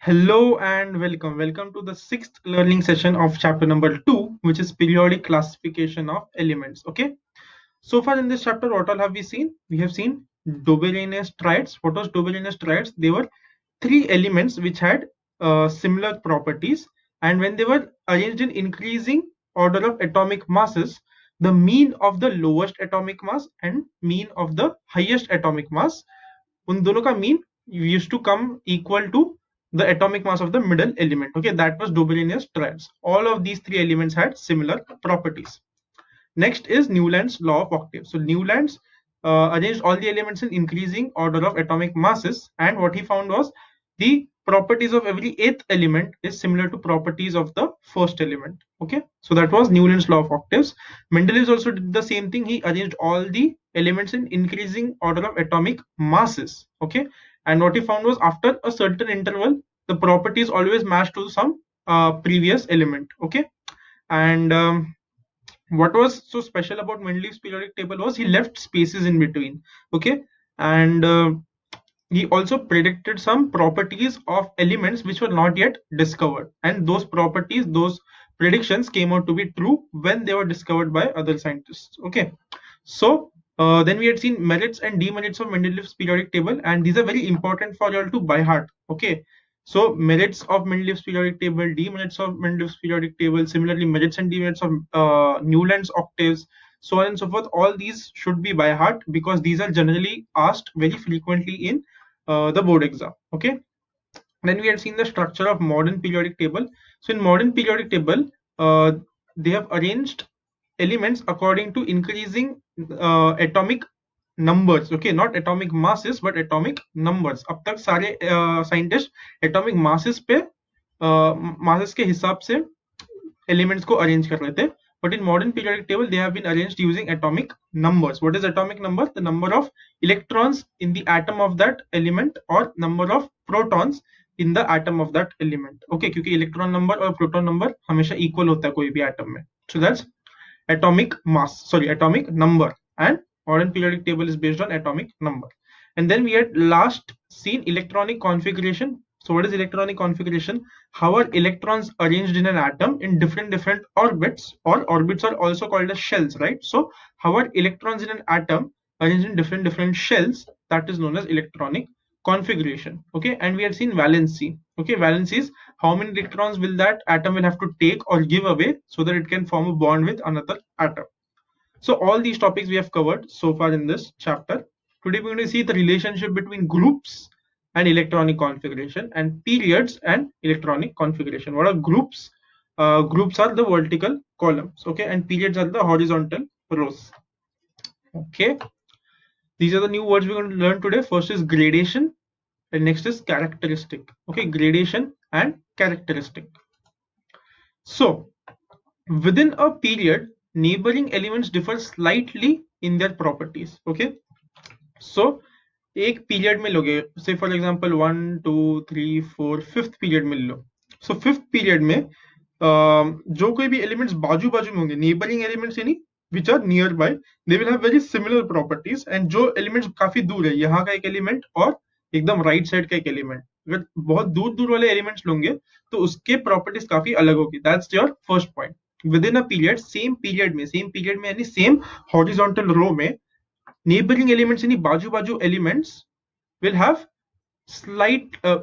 Hello and welcome. Welcome to the sixth learning session of chapter number 2, which is periodic classification of elements. Okay. So far in this chapter, what all have we seen? We have seen Dobelinius triads. What was Dobelinius triads? They were three elements which had similar properties, and when they were arranged in increasing order of atomic masses, the mean of the lowest atomic mass and mean of the highest atomic mass, उन दोनों का mean used to come equal to the atomic mass of the middle element. Okay, that was Dobelinius triads. All of these three elements had similar properties. Next is Newland's law of octaves. So Newland's arranged all the elements in increasing order of atomic masses, and what he found was the properties of every eighth element is similar to properties of the first element. Okay, so that was Newland's law of octaves. Mendeleev also did the same thing. He arranged all the elements in increasing order of atomic masses. Okay, and what he found was after a certain interval, the properties always match to some previous element. Okay, and what was so special about Mendeleev's periodic table was he left spaces in between. Okay, and he also predicted some properties of elements which were not yet discovered, and those properties, those predictions came out to be true when they were discovered by other scientists. Okay, so then we had seen merits and demerits of Mendeleev's periodic table, and these are very important for you all to by heart. Okay, so merits of Mendeleev's periodic table, demerits of Mendeleev's periodic table, similarly merits and demerits of Newland's octaves, so on and so forth. All these should be by heart because these are generally asked very frequently in the board exam. Okay, then we had seen the structure of modern periodic table. So in modern periodic table, they have arranged elements according to increasing atomic numbers. Okay, not atomic masses but atomic numbers. अब तक सारे scientist atomic masses पे masses के हिसाब से elements को arrange कर रहे थे. But in modern periodic table, they have been arranged using atomic numbers. What is atomic number? The number of electrons in the atom of that element or number of protons in the atom of that element. Okay, क्योंकि electron number और proton number हमेशा equal होता है कोई भी atom में. So that's atomic mass. Sorry, atomic number. And modern periodic table is based on atomic number. And then we had last seen electronic configuration. So what is electronic configuration? How are electrons arranged in an atom in different orbits, or orbits are also called as shells, right? So how are electrons in an atom arranged in different shells? That is known as electronic configuration. Okay, and we had seen valency. Okay, valency is how many electrons will that atom will have to take or give away so that it can form a bond with another atom. So all these topics we have covered so far in this chapter. Today we're going to see the relationship between groups and electronic configuration, and periods and electronic configuration. What are groups? Groups are the vertical columns, okay, and periods are the horizontal rows. Okay, these are the new words we're going to learn today. First is gradation, and next is characteristic. Okay, gradation and characteristic. So within a period, neighboring elements differ slightly in their properties. Okay, so एक period में लोगे, से for example 1 2 3 4 fifth period में लो. So fifth period में जो कोई भी elements बाजू बाजू में होंगे, नेबरिंग एलिमेंट्स यानी which are nearby, they will have very similar properties. And जो एलिमेंट्स काफी दूर है, यहाँ का एक एलिमेंट और एकदम राइट साइड का एक एलिमेंट, अगर बहुत दूर दूर वाले एलिमेंट्स लोगे तो उसके प्रॉपर्टीज काफी अलग होगी. That's your first point. With in a period, same period में यानी सेम हॉरिजॉन्टल रो में neighboring elements यानी बाजू बाजू elements will have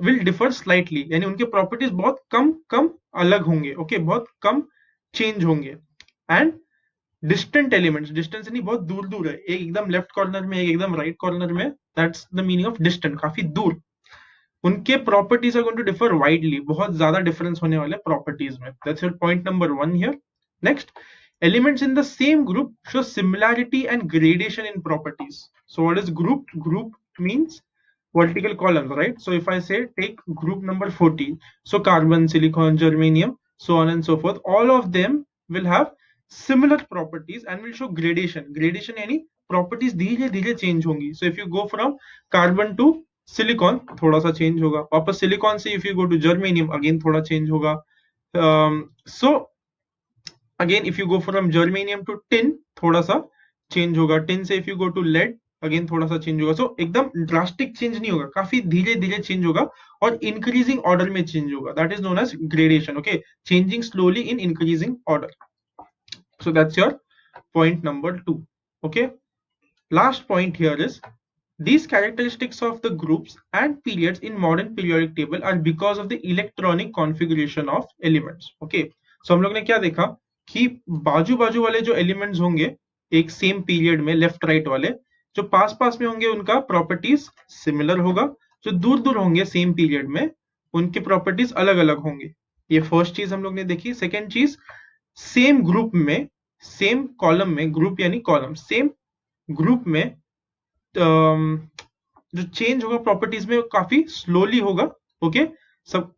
will differ slightly, यानी उनके प्रॉपर्टीज बहुत कम कम अलग होंगे. ओके, बहुत कम चेंज होंगे. एंड डिस्टेंट एलिमेंट्स, डिस्टेंस यानी बहुत दूर दूर है, एक एकदम लेफ्ट कॉर्नर में, एक एकदम राइट कॉर्नर में, that's the meaning of distant, काफी दूर. उनके properties are going to differ widely, बहुत ज्यादा डिफरेंस होने वाले प्रॉपर्टीज में. That's your point number 1 here. Next, elements in the same group show similarity and gradation in properties. So what is group? Group means vertical columns, right? So if I say take group number 40, so carbon, silicon, germanium, so on and so forth, all of them will have similar properties and will show gradation. Gradation यानी properties धीरे धीरे change होंगी. So if you go from carbon to silicon, थोड़ा सा change होगा. वापस silicon से if you go to germanium, again थोड़ा change होगा. So again if you go from germanium to tin, थोड़ा सा change होगा. tin से if you go to lead, again थोड़ा सा चेंज होगा. सो एकदम ड्रास्टिक चेंज नहीं होगा, काफी धीरे धीरे चेंज होगा और इंक्रीजिंग ऑर्डर में चेंज होगा. That is known as gradation. Okay, changing slowly in increasing order. So that's your point number 2. Okay, last point here is these characteristics of the groups and periods in modern periodic table are because of the electronic configuration of elements. Okay, so हम लोग ने क्या देखा कि बाजू बाजू वाले जो एलिमेंट्स होंगे एक सेम पीरियड में, लेफ्ट राइट वाले जो पास पास में होंगे उनका प्रॉपर्टीज सिमिलर होगा, जो दूर दूर होंगे सेम पीरियड में उनके प्रॉपर्टीज अलग अलग होंगे. ये फर्स्ट चीज हम लोग ने देखी. सेकेंड चीज, सेम ग्रुप में, सेम कॉलम में, ग्रुप यानी कॉलम, सेम ग्रुप में जो चेंज होगा प्रॉपर्टीज में काफी स्लोली होगा. ओके, सब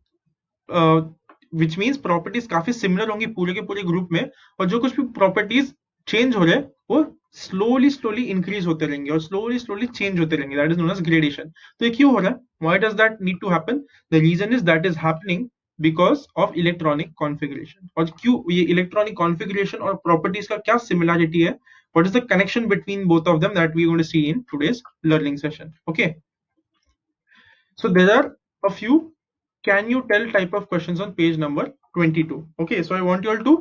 विच मीन्स प्रॉपर्टीज काफी सिमिलर होंगी पूरे के पूरे ग्रुप में, और जो कुछ भी प्रॉपर्टीज चेंज हो रहे हैं वो स्लोली स्लोली इंक्रीज होते रहेंगे और स्लोली स्लोली चेंज होते रहेंगे. That is known as gradation. तो ये क्यों हो रहा है? Why does that need to happen? The reason is that is happening because of electronic configuration. और क्यों ये इलेक्ट्रॉनिक कॉन्फ़िगरेशन और प्रॉपर्टीज का क्या सिमिलरिटी है? What is the connection between both of them that we are going to see in today's learning session? Okay, so there are a few can you tell type of questions on page number 22. Okay, so I want you all to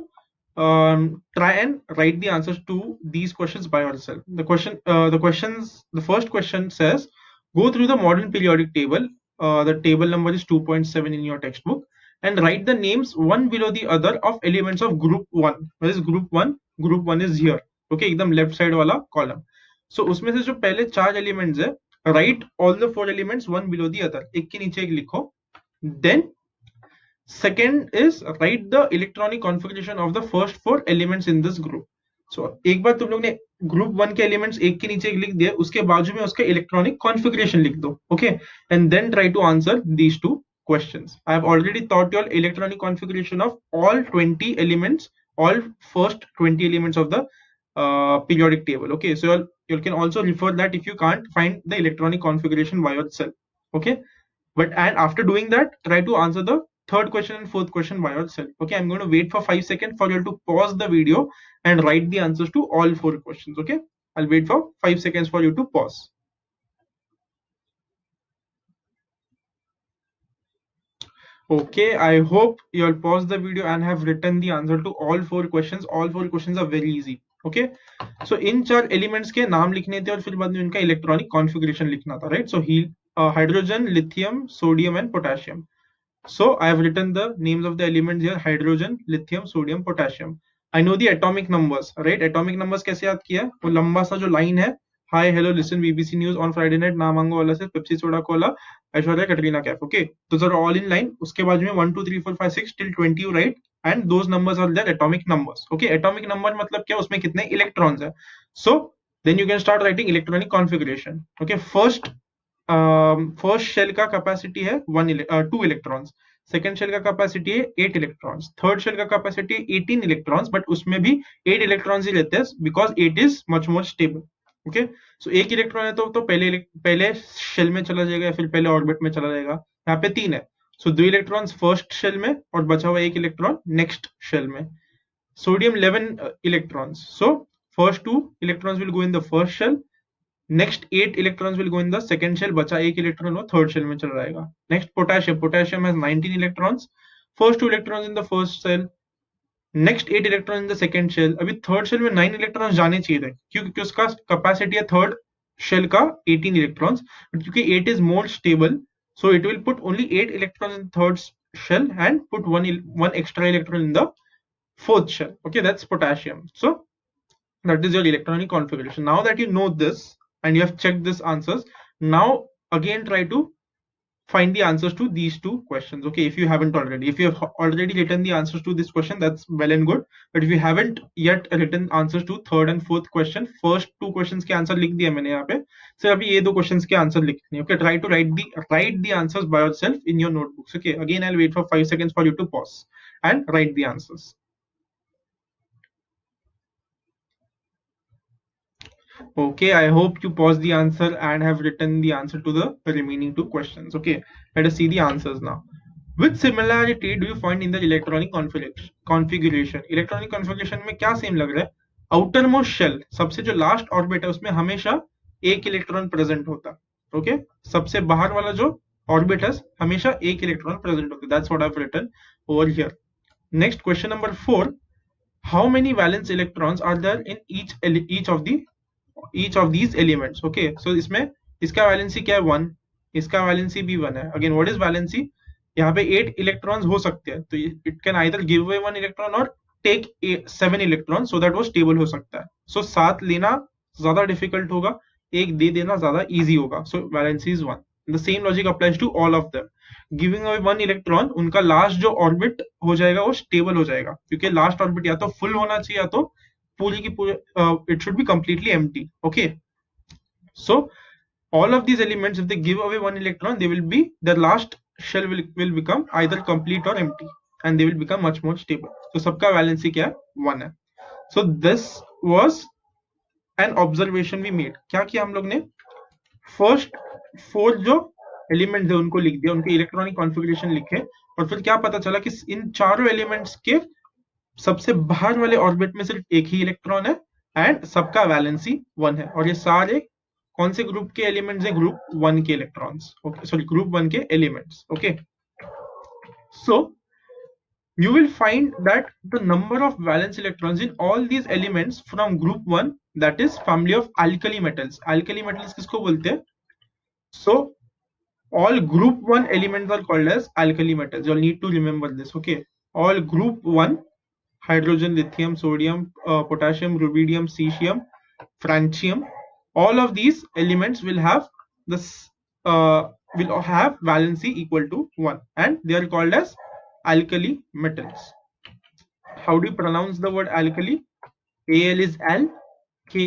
try and write the answers to these questions by yourself. The first question says, go through the modern periodic table. The table number is 2.7 in your textbook, and write the names one below the other of elements of group 1. What is group 1? Group 1 is here. Okay, एकदम left side वाला column. So उसमें से जो पहले 4 elements है, right all the 4 elements one below the other, एक के नीचे एक लिखो. Then second is write the electronic configuration of the first 4 elements in this group. So एक बार तुम लोग ने ग्रुप 1 के एलिमेंट्स एक के नीचे एक लिख दिए, उसके बाजू में उसका इलेक्ट्रॉनिक कॉन्फ़िगरेशन लिख दो. Okay, and then try to answer these two questions. I have already taught you all electronic configuration of all 20 elements, all first 20 elements of the periodic table. Okay, so you can also refer that if you can't find the electronic configuration by yourself. Okay, but and after doing that, try to answer the third question and fourth question by yourself. Okay, I'm going to wait for 5 seconds for you to pause the video and write the answers to all 4 questions. Okay, I'll wait for 5 seconds for you to pause. Okay, I hope you all pause the video and have written the answer to all 4 questions. All 4 questions are very easy. Okay, so in 4 elements के नाम लिखने थे और फिर बाद में उनका electronic configuration लिखना था, right? So hydrogen, lithium, sodium and potassium. So I have written the names of the elements here: hydrogen, lithium, sodium, potassium. I know the atomic numbers, right? Atomic numbers कैसे याद किया? वो लंबा सा जो line है, Hi, hello, listen BBC News on Friday night, ना मांगो वाला से Pepsi soda Cola, Aishwarya, Katrina Kaif. Okay, those are all in line. उसके बाद में 1 2 3 4 5 6 till 20 you write, and those numbers are their atomic numbers. Okay, atomic number मतलब क्या? उसमें कितने इलेक्ट्रॉन्स है. So then you can start writing electronic configuration. Okay, first shell का capacity है 2 इलेक्ट्रॉन्स, सेकंड शेल का कैपेसिटी है 8 इलेक्ट्रॉन्स, थर्ड शेल का कैपेसिटी है 18 इलेक्ट्रॉन्स, बट उसमें भी 8 इलेक्ट्रॉन्स ही लेते हैं because 8 is much more stable. Okay, so एक इलेक्ट्रॉन है तो पहले शेल में चला जाएगा या फिर पहले ऑर्बिट में चला जाएगा. यहाँ पे 3 है, सो 2 इलेक्ट्रॉन्स फर्स्ट शेल में और बचा हुआ 1 इलेक्ट्रॉन नेक्स्ट शेल में. Sodium 11 electrons, so first 2 electrons will go in the first shell, next 8 electrons will go in the second shell, बचा एक इलेक्ट्रॉन वो थर्ड शेल में चला जाएगा. next potassium has 19 electrons, first 2 electrons in the first cell, next 8 electrons in the second shell. अभी third shell में 9 electrons जाने चाहिए थे क्योंकि उसका कैपेसिटी है थर्ड शेल का 18 electrons, but क्योंकि 8 is more stable, so it will put only 8 electrons in third shell and put one extra electron in the fourth shell. Okay, that's potassium. So that is your electronic configuration. Now that you know this and you have checked these answers, now again try to find the answers to these 2 questions. Okay, if you haven't already, if you have already written the answers to this question, that's well and good, but if you haven't yet written answers to third and fourth question, first 2 questions के answer लिख दिए मैंने यहाँ पे, सिर्फ अभी ये 2 questions के आंसर लिखने. Okay, try to write the answers by yourself in your notebooks. Okay, again I'll wait for 5 seconds for you to pause and write the answers. Okay, I hope you paused the answer and have written the answer to the remaining 2 questions. Okay, let us see the answers now. Which similarity do you find in the electronic configuration? Electronic configuration में क्या same लग रहा है? Outermost shell, सबसे जो last orbit है उसमें हमेशा एक इलेक्ट्रॉन प्रेजेंट होता है। ओके, सबसे बाहर वाला जो ऑर्बिटस हमेशा एक इलेक्ट्रॉन प्रेजेंट होता है। That's what I have written over here. Next question number 4, how many valence electrons are there in each of these elements? Okay, so इसमें इसका वैलेंसी क्या है? 1, इसका वैलेंसी भी 1 है। Again what is valency? यहाँ पे 8 इलेक्ट्रॉन्स हो सकते हैं, तो it can either give away 1 electron और टेक 7 इलेक्ट्रॉन, सो दैट वो स्टेबल हो सकता है। सो 7 लेना ज्यादा डिफिकल्ट होगा, एक दे देना ज्यादा इजी होगा। So valency is 1। The same logic applies to all of them. Giving away 1 electron, उनका लास्ट जो ऑर्बिट हो जाएगा वो स्टेबल हो जाएगा, क्योंकि लास्ट ऑर्बिट या तो फुल होना चाहिए या तो पूरी की पूरी it should be completely empty. Okay, so all of these elements, if they give away 1 electron, they will be, their last shell will become either complete or empty, and they will become much more stable. So सबका valency क्या है? 1 है। So this was an observation we made. क्या किया हम लोग ने? First 4 जो एलिमेंट्स है उनको लिख दिया, उनके इलेक्ट्रॉनिक कॉन्फ़िगरेशन लिखे, और फिर क्या पता चला कि इन चारों एलिमेंट्स के सबसे बाहर वाले ऑर्बिट में सिर्फ एक ही इलेक्ट्रॉन है एंड सबका वैलेंसी 1 है। और ये सारे कौन से ग्रुप के एलिमेंट्स हैं? ग्रुप 1 के इलेक्ट्रॉन्स। ओके, सॉरी, ग्रुप 1 के elements. Okay, so you will find that the number of valence electrons in all these elements from group 1, that is family of alkali metals. Alkali metals किसको बोलते हैं? So all group 1 elements are called as alkali metals. You'll need to remember this. Okay, all group 1, hydrogen, lithium, sodium, potassium, rubidium, cesium, francium, all of these elements will have this will have valency equal to 1, and they are called as alkali metals. How do you pronounce the word alkali? Al is al, K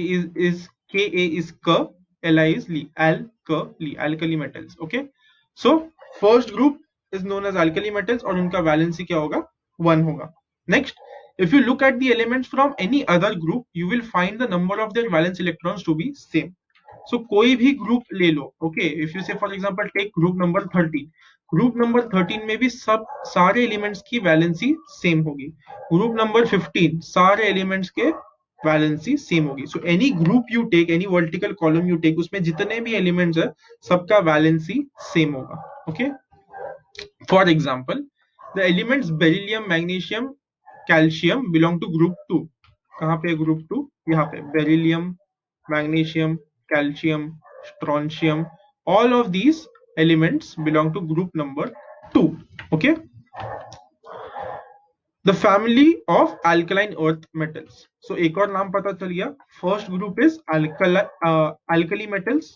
is Ka is Ka, Li is Li, alkali, alkali metals. Okay, so first group is known as alkali metals और उनका valency क्या होगा? 1 होगा। Next, if you look at the elements from any other group, you will find the number of their valence electrons to be same. So कोई भी group ले लो। okay, if you say for example take group number 13, group number 13 में भी सब सारे elements की valency same होगी। Group number 15 सारे एलिमेंट्स के वैलेंसी सेम होगी। So any group you take, any vertical column you take, उसमें जितने भी एलिमेंट्स है सबका वैलेंसी सेम होगा। Okay, for example the elements beryllium, magnesium, calcium belong to group 2। कहाँ पे ग्रुप 2? यहाँ पे beryllium, magnesium, calcium, strontium, all of these elements belong to group number 2. Okay, the family of alkaline earth metals. So एक और नाम पता चल गया। first group is alkali metals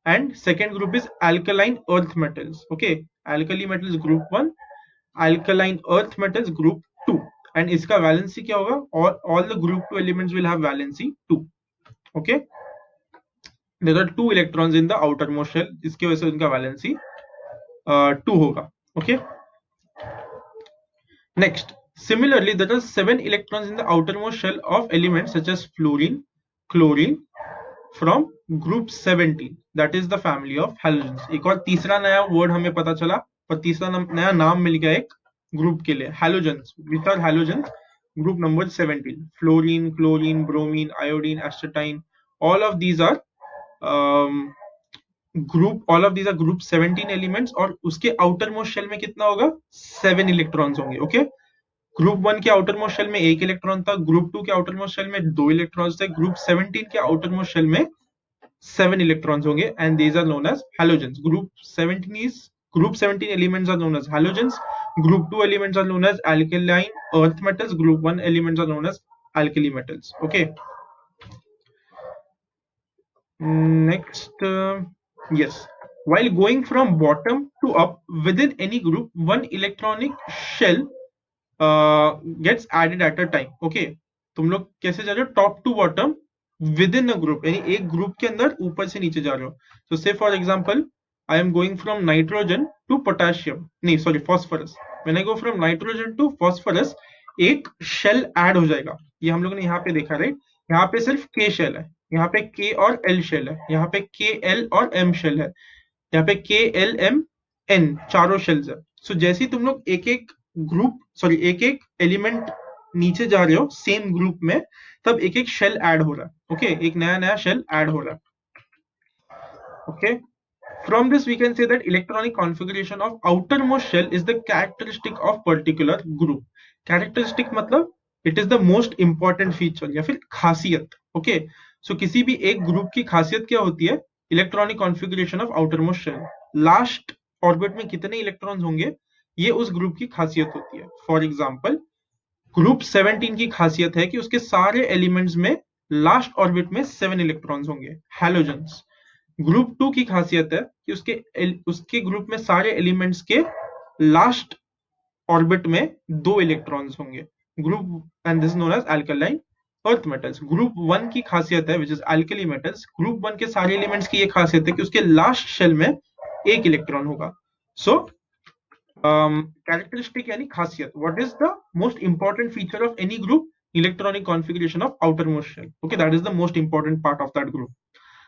and second group is alkaline earth metals. Okay, alkali metals group 1, alkaline earth metals group 2, and इसका valency क्या होगा? all the group 2 elements will have valency 2. Okay, there are 2 electrons in the outermost shell, इसकी वजह से उनका valency 2 होगा। okay, next, similarly there are 7 electrons in the outermost shell of elements such as fluorine, chlorine from group 17, that is the family of halogens. एक और तीसरा नया word हमें पता चला और तीसरा नया नाम मिल गया एक ग्रुप के लिए, halogens. Which are halogens? Group number 17, fluorine, chlorine, bromine, iodine, astatine, all of these are group 17 elements, और उसके आउटर मोस्ट शेल में कितना होगा? 7 इलेक्ट्रॉन्स होंगे। ओके, ग्रुप 1 के आउटर मोस्ट शेल में 1 इलेक्ट्रॉन था, ग्रुप 2 के आउटर मोस्ट शेल में 2 इलेक्ट्रॉन्स थे, ग्रुप 17 के आउटर मोस्ट शेल में 7 इलेक्ट्रॉन्स होंगे, and these are known as halogens. Group 17 elements are known as halogens, group 2 elements are known as alkaline earth metals, group 1 elements are known as alkali metals. Okay, next, yes, while going from bottom to up within any group, one electronic shell gets added at a time. Okay, तुम लोग कैसे जा रहे हो? Top to bottom within a group, यानी एक group के अंदर ऊपर से नीचे जा रहे हो। So say for example I am going from nitrogen to potassium, नहीं sorry phosphorus. When I go from nitrogen to phosphorus, एक शेल ऐड हो जाएगा। ये हम लोग ने यहाँ पे देखा, राइट? यहाँ पे सिर्फ के शेल है, यहाँ पे के और एल शेल है, यहाँ पे के एल और एम शेल है, यहाँ पे के एल एम एन चारों शेल्स है। सो जैसे ही तुम लोग एक एक एलिमेंट नीचे जा रहे हो सेम ग्रुप में, तब एक एक शेल ऐड हो रहा है। ओके, एक नया शेल ऐड हो रहा है। Okay. From this, we can say that electronic configuration of outermost shell is the characteristic of particular group. Characteristic मतलब it is the most important feature या फिर खासियत. Okay. So किसी भी एक ग्रुप की खासियत क्या होती है? Electronic configuration of outermost shell. Last orbit में कितने इलेक्ट्रॉन्स होंगे, ये उस ग्रुप की खासियत होती है. फॉर एग्जाम्पल, ग्रुप 17 की खासियत है कि उसके सारे एलिमेंट्स में लास्ट ऑर्बिट में 7 इलेक्ट्रॉन्स होंगे, हैलोजेंस. ग्रुप 2 की खासियत है कि उसके ग्रुप में सारे एलिमेंट्स के लास्ट ऑर्बिट में 2 इलेक्ट्रॉन्स होंगे. Group and this known as alkaline earth metals. Group 1 की खासियत है which is alkali metals. Group 1 के सारे एलिमेंट्स की ये खासियत है कि उसके लास्ट शेल में एक इलेक्ट्रॉन होगा. सो characteristic यानी खासियत. What is the most important feature of any group? Electronic configuration of outermost shell. Okay, that is the most important part of that group.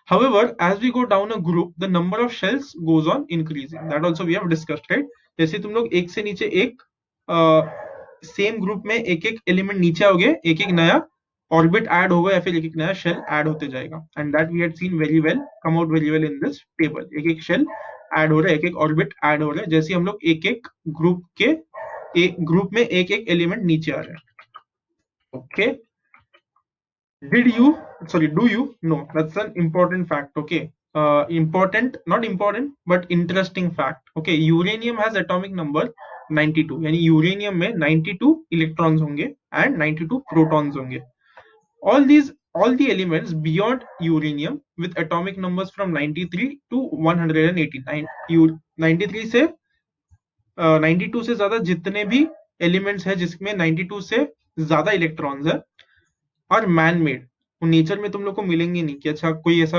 However, as we go down a group, the number of shells goes on increasing. That also we have discussed, right? जैसे तुम लोग एक से नीचे एक same group में एक एक एलिमेंट नीचे आओगे, एक एक नया ऑर्बिट ऐड होगा या फिर एक एक नया शेल ऐड होते जाएगा. And that we had seen very well, come out very well in this table. एक एक शेल ऐड हो रहा है, एक एक ऑर्बिट ऐड हो रहा है, जैसे हम लोग एक एक ग्रुप के एक ग्रुप में एक एक एलिमेंट नीचे आ रहे हैं. Okay. Do you know? That's an important fact. Okay. Important, not important, but interesting fact. Okay. Uranium has atomic number 92. यानी यूरेनियम में 92 इलेक्ट्रॉन्स होंगे and 92 प्रोटॉन्स होंगे. All the elements beyond uranium with atomic numbers from 93 to 189. 93 से 92 से ज्यादा जितने भी elements है जिसमें 92 से ज्यादा इलेक्ट्रॉन्स है और मैन मेड. नेचर में तुम लोग को मिलेंगे नहीं कि अच्छा कोई ऐसा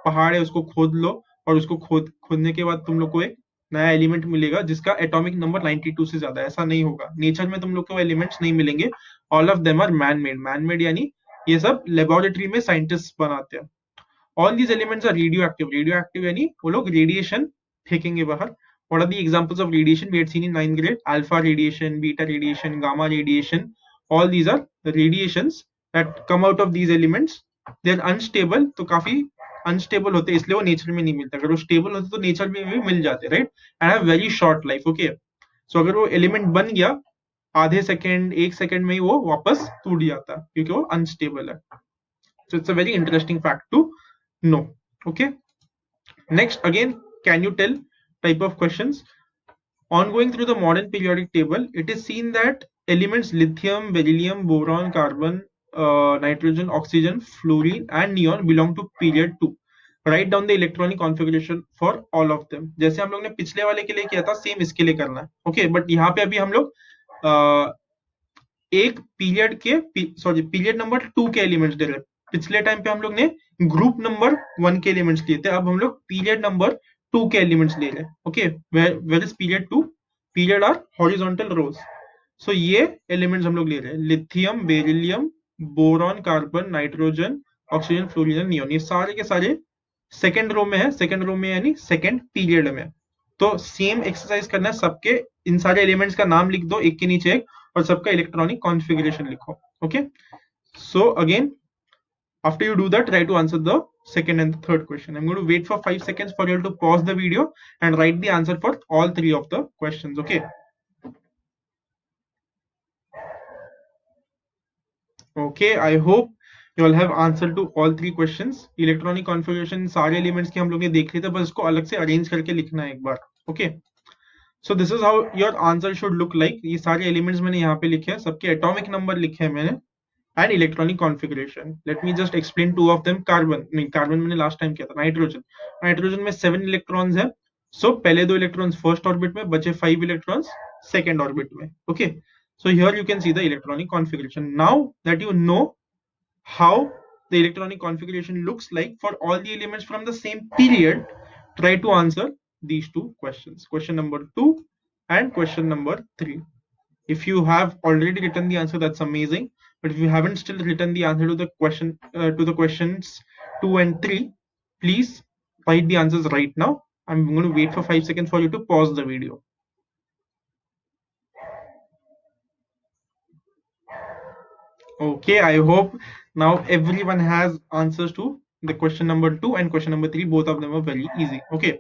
पहाड़ है उसको खोद लो और उसको खोदने के बाद तुम लोग को एक नया एलिमेंट मिलेगा जिसका एटॉमिक नंबर 92 से ज्यादा. ऐसा नहीं होगा. नेचर में तुम लोग को एलिमेंट्स नहीं मिलेंगे. All of them are man made. Man made यानी ये सब लेबोरेटरी में साइंटिस्ट बनाते हैं. All these elements are radioactive. Radioactive यानी वो लोग रेडिएशन फेंकेंगे बाहर. What are the examples of radiation we had seen in 9th grade? Alpha radiation, beta radiation, gamma radiation. All these are radiations that come out of these elements. They are unstable. तो काफी unstable होते हैं, इसलिए वो nature में नहीं मिलता. अगर वो स्टेबल होते तो नेचर में भी मिल जाते, right? And have very short life. Okay. So अगर वो एलिमेंट बन गया, आधे सेकेंड एक सेकेंड में ही वो वापस टूट जाता क्योंकि वो अनस्टेबल है. So it's a very interesting fact to know. Okay. Next, again, can you tell type of questions? On going through the modern periodic table, it is seen that elements lithium, beryllium, boron, carbon, nitrogen, oxygen, fluorine, and neon belong to period 2. Write down the electronic configuration for all of them. जैसे हम लोग ने पिछले वाले के लिए किया था, सेम इसके लिए करना है. ओके. बट यहाँ पे अभी हम लोग एक पीरियड के पीरियड नंबर 2 के एलिमेंट्स दे रहे हैं. पिछले टाइम पे हम लोग ने ग्रुप नंबर 1 के एलिमेंट्स लिए थे. अब हम लोग पीरियड नंबर 2 के एलिमेंट्स ले रहे हैं. Okay. Where is period 2? Period are horizontal rows. So ये एलिमेंट्स हम लोग ले रहे हैं. Lithium, beryllium, boron, carbon, nitrogen, oxygen, fluorine, neon. ये सारे के सारे सेकेंड रो में है. सेकेंड रो में यानी सेकेंड पीरियड में. तो सेम एक्सरसाइज करना है. सबके इन सारे एलिमेंट्स का नाम लिख दो एक के नीचे एक और सबका इलेक्ट्रॉनिक कॉन्फ़िगरेशन लिखो. Okay. So again, after you do that, try to answer the second and the third question. I'm going to wait for 5 seconds for you to pause the video and write the answer for all three of the questions. Okay. Okay, I hope you all have answered to all three questions. Electronic configuration सारे elements के हम लोग ने देख लिए थे, बस इसको अलग से arrange करके लिखना है एक बार. Okay. So this is how your answer should look like. ये सारे elements मैंने यहाँ पे लिखे हैं, सबके atomic number लिखे हैं मैंने. And electronic configuration. Let me just explain two of them. Carbon, नहीं carbon मैंने last time किया था. Nitrogen. Nitrogen में 7 electrons है. So पहले 2 electrons first orbit में, बचे 5 electrons second orbit में. Okay. So here you can see the electronic configuration. Now that you know how the electronic configuration looks like for all the elements from the same period, try to answer these two questions. Question number 2 and question number 3. If you have already written the answer, that's amazing. But if you haven't still written the answer to the question to the questions 2 and 3, please write the answers right now. I'm going to wait for 5 seconds for you to pause the video. Okay, I hope now everyone has answers to The question number 2 and question number 3, both of them were very easy. Okay,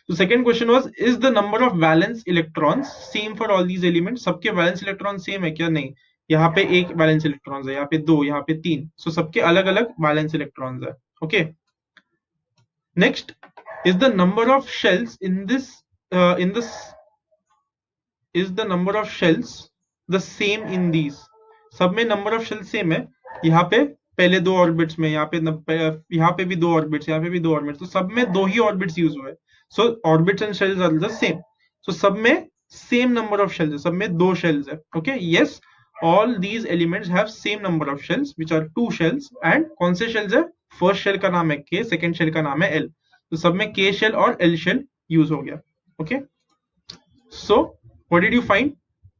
so second question was, is the number of valence electrons same for all these elements? सबके valence electrons same है क्या? नहीं, यहाँ पे एक valence electrons है, यहाँ पे दो, यहाँ पे तीन, so सबके अलग अलग valence electrons है. Okay, next, is the number of shells in this is the number of shells the same in these? सब में number of shells same है. यहाँ पे पहले दो ऑर्बिट्स में, यहाँ पे भी दो ऑर्बिट्स, यहाँ पे भी दो ऑर्बिट्स, तो सब में दो ही ऑर्बिट्स यूज हुए. So orbits and shells are the same. So सब में सेम नंबर ऑफ शेल्स है, सब में दो शेल्स है. Okay, yes, all these elements have same number of shells, which are two shells. and कौन से shells है? फर्स्ट शेल का नाम है K, सेकेंड शेल का नाम है L. तो सब में K शेल और L शेल यूज हो गया. Okay, so what did you find?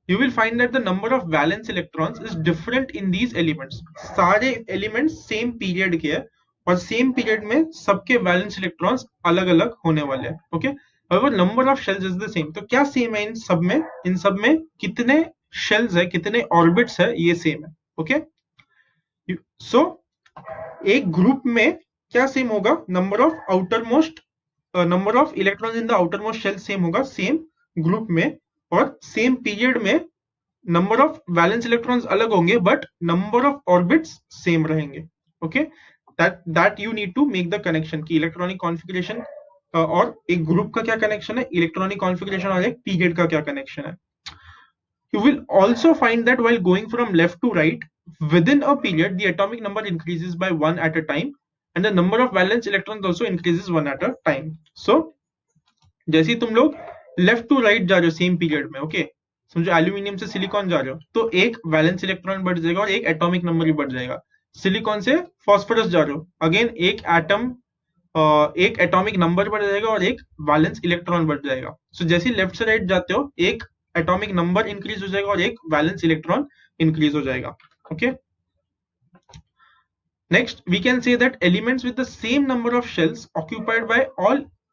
You will find that the number of valence electrons is different in these elements. सारे elements same period के हैं और same period में सबके valence electrons अलग अलग होने वाले हैं. Okay, however number of shells is the same. तो क्या same है इन सब में? इन सब में कितने shells है, कितने orbits है, ये same है. Okay, so एक ग्रुप में क्या सेम होगा? Number of electrons in the outermost shell same होगा सेम ग्रुप में, और सेम पीरियड में नंबर ऑफ वैलेंस इलेक्ट्रॉन्स अलग होंगे but number of orbits same रहेंगे. Okay, that you need to make the connection कि इलेक्ट्रॉनिक कॉन्फ़िगरेशन और एक ग्रुप का क्या कनेक्शन है, इलेक्ट्रॉनिक कॉन्फ़िगरेशन और एक पीरियड का क्या कनेक्शन है. You will also find that while going from left to right within a period, the atomic number increases by one at a time, and the number of valence electrons also increases one at a time. So जैसे तुम लोग left to right जा रहे हो same period में, okay, समझो aluminium से silicon जा रहे हो तो एक वैलेंस इलेक्ट्रॉन बढ़ जाएगा और एक एटॉमिक नंबर भी बढ़ जाएगा. सिलिकॉन से फॉस्फोरस जा रहे हो, अगेन एक एटॉमिक नंबर बढ़ जाएगा और एक वैलेंस इलेक्ट्रॉन बढ़ जाएगा. सो जैसे लेफ्ट से राइट जाते हो एक एटॉमिक नंबर इंक्रीज हो जाएगा और एक वैलेंस इलेक्ट्रॉन इंक्रीज हो जाएगा. Okay, next we can say that elements with the same number of shells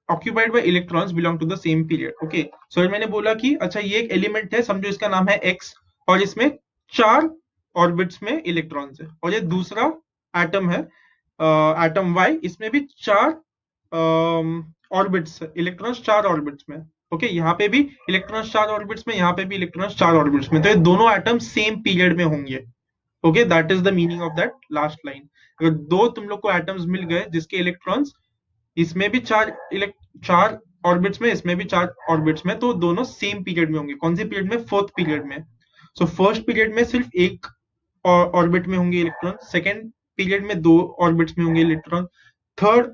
occupied by electrons belong to the same period. Okay, so मैंने बोला कि अच्छा ये एक एलिमेंट है, समझो इसका नाम है X और इसमें 4 ऑर्बिट्स में इलेक्ट्रॉन्स है, और ये दूसरा एटम है एटम Y, इसमें भी 4 ऑर्बिट्स इलेक्ट्रॉन्स 4 ऑर्बिट्स में. ओके, यहाँ पे भी इलेक्ट्रॉन्स 4 ऑर्बिट्स में, यहाँ पे भी इलेक्ट्रॉन्स 4 ऑर्बिट्स में, तो ये दोनों एटम सेम पीरियड में होंगे. Okay, that is the meaning of that last line. अगर दो तुम लोग को एटम्स मिल गए जिसके इलेक्ट्रॉन्स इसमें भी 4 ऑर्बिट्स में, इसमें भी 4 ऑर्बिट्स में, तो दोनों सेम पीरियड में होंगे. कौन से पीरियड में? फोर्थ पीरियड में. सो फर्स्ट पीरियड में सिर्फ एक ऑर्बिट में होंगे इलेक्ट्रॉन, सेकेंड पीरियड में 2 ऑर्बिट्स में होंगे इलेक्ट्रॉन, थर्ड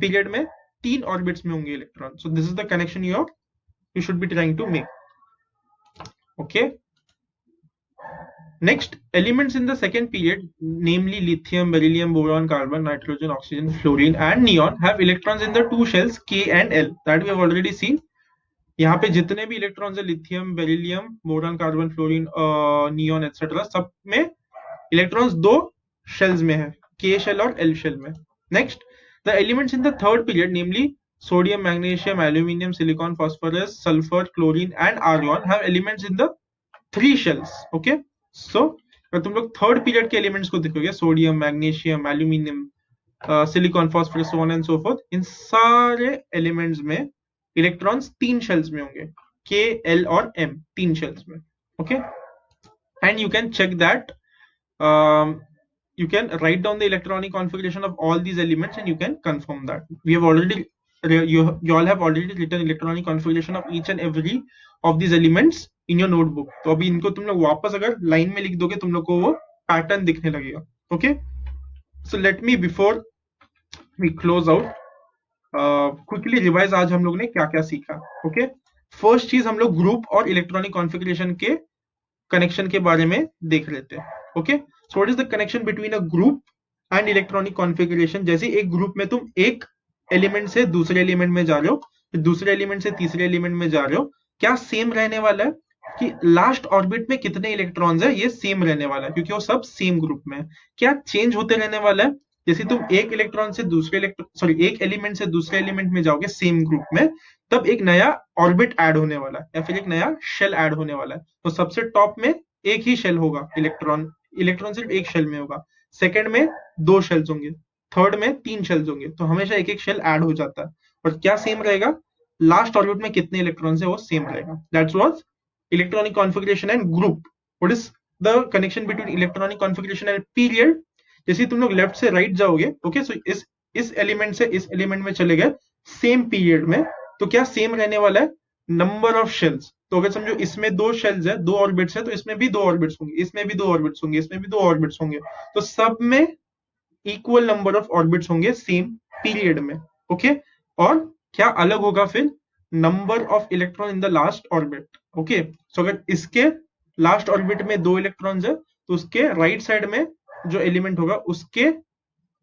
पीरियड में 3 ऑर्बिट्स में होंगे electron. So this is the connection you should be trying to make. Okay, next, elements in the second period, namely lithium, beryllium, boron, carbon, nitrogen, oxygen, fluorine and neon, have electrons in the two shells K and L. that we have already seen. यहाँ पे जितने भी electrons है, lithium, beryllium, boron, carbon, fluorine, neon etcetera, सब में electrons दो shells में है, K शेल और L शेल में. Next, the elements in the third period, namely sodium, magnesium, aluminium, silicon, phosphorus, sulphur, chlorine and argon, have elements in the 3 shells. Okay, so अगर तुम लोग थर्ड पीरियड के elements को देखोगे, sodium, magnesium, aluminium, silicon, phosphorus, so on and so forth, इन सारे elements में electrons 3 shells में होंगे, K, L और M, 3 शेल्स में. Okay, and you can check that, you can write down the electronic configuration of all these elements and you can confirm that. We have already you all have already written electronic configuration of each and every of these elements in your notebook. तो अभी इनको तुम लोग वापस अगर line में लिख दोगे, तुम लोग को वो पैटर्न दिखने लगेगा. Okay, so let me before we close out quickly revise आज हम लोग ने क्या क्या सीखा. ओके, फर्स्ट चीज हम लोग ग्रुप और इलेक्ट्रॉनिक कॉन्फ़िगरेशन के कनेक्शन के बारे में देख लेते हैं. Okay, so what is the connection between a group and electronic configuration. जैसे एक ग्रुप में तुम एक एलिमेंट से दूसरे एलिमेंट में जा रहे हो, फिर दूसरे एलिमेंट से तीसरे एलिमेंट में जा रहे हो, क्या सेम रहने वाला है कि लास्ट ऑर्बिट में कितने इलेक्ट्रॉन्स है, ये सेम रहने वाला है क्योंकि वो सब सेम ग्रुप में है. क्या चेंज होते रहने वाला है? जैसे तुम एक इलेक्ट्रॉन से एक एलिमेंट से दूसरे एलिमेंट में जाओगे सेम ग्रुप में, तब एक नया ऑर्बिट ऐड होने वाला है या फिर एक नया शेल ऐड होने वाला है. तो सबसे टॉप में एक ही शेल होगा, इलेक्ट्रॉन सिर्फ एक शेल में होगा, सेकंड में 2 शेल्स होंगे, थर्ड में 3 शेल्स होंगे, तो हमेशा एक एक शेल ऐड हो जाता है। और क्या सेम रहेगा, लास्ट ऑर्बिट में कितने इलेक्ट्रॉन्स है वो सेम रहेगा। That's was electronic configuration and group. What is the connection between electronic configuration and period. जैसे तुम लोग लेफ्ट से राइट जाओगे, ओके, सो इस एलिमेंट से इस एलिमेंट में चले गए सेम पीरियड में, तो क्या सेम रहने वाला है, नंबर ऑफ शेल्स। तो अगर समझो इसमें 2 शेल्स है, 2 ऑर्बिट्स है, तो इसमें भी 2 ऑर्बिट्स होंगे, इसमें भी 2 ऑर्बिट्स होंगे, इसमें भी 2 ऑर्बिट्स होंगे, तो सब में इक्वल नंबर ऑफ ऑर्बिट्स होंगे सेम पीरियड में। ओके, और क्या अलग होगा फिर, number of electron in the last orbit. Okay, so अगर इसके लास्ट ऑर्बिट में 2 इलेक्ट्रॉन्स है, तो उसके राइट साइड में जो एलिमेंट होगा उसके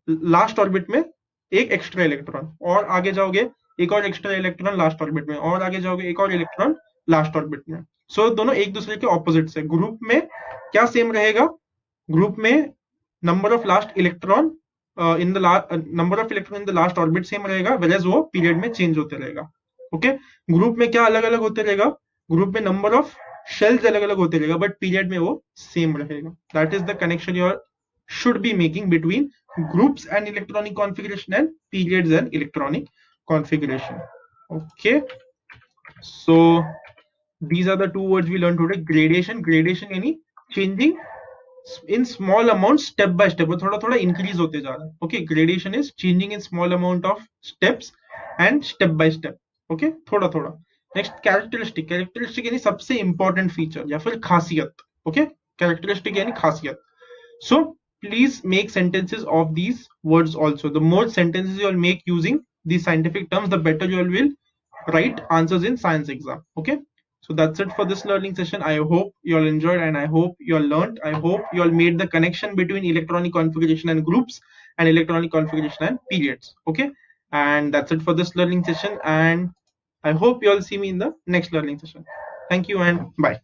लास्ट ऑर्बिट में एक एक्स्ट्रा इलेक्ट्रॉन, और आगे जाओगे एक और एक्स्ट्रा इलेक्ट्रॉन लास्ट ऑर्बिट में, और आगे जाओगे एक और इलेक्ट्रॉन लास्ट ऑर्बिट में। सो दोनों एक दूसरे के ऑपोजिट है। ग्रुप में क्या सेम रहेगा, ग्रुप में number of last electron in the number of electron in the last orbit same रहेगा, वेराज वो पीरियड में चेंज होते रहेगा। ओके, ग्रुप में क्या अलग अलग होते रहेगा, ग्रुप में नंबर ऑफ शेल्स अलग अलग होते रहेगा, बट पीरियड में वो सेम रहेगा। That is the connection you should be making between groups and electronic configuration and periods and electronic configuration. Okay, so these are the two words we learned today. Gradation यानी changing in small amount step by step, थोड़ा थोड़ा increase होते जा रहा है। Okay, gradation is changing in small amount of steps and step by step. Okay, थोड़ा थोड़ा। Next characteristic यानी सबसे इंपॉर्टेंट फीचर या फिर खासियत। ओके, कैरेक्टरिस्टिक यानी खासियत। So please make sentences of these words also. The more sentences you will make using these scientific terms, the better you will write answers in science exam. Okay, so that's it for this learning session. I hope you all enjoyed and I hope you all learned. I hope you all made the connection between electronic configuration and groups and electronic configuration and periods. Okay, and that's it for this learning session, and I hope you all see me in the next learning session. Thank you and bye.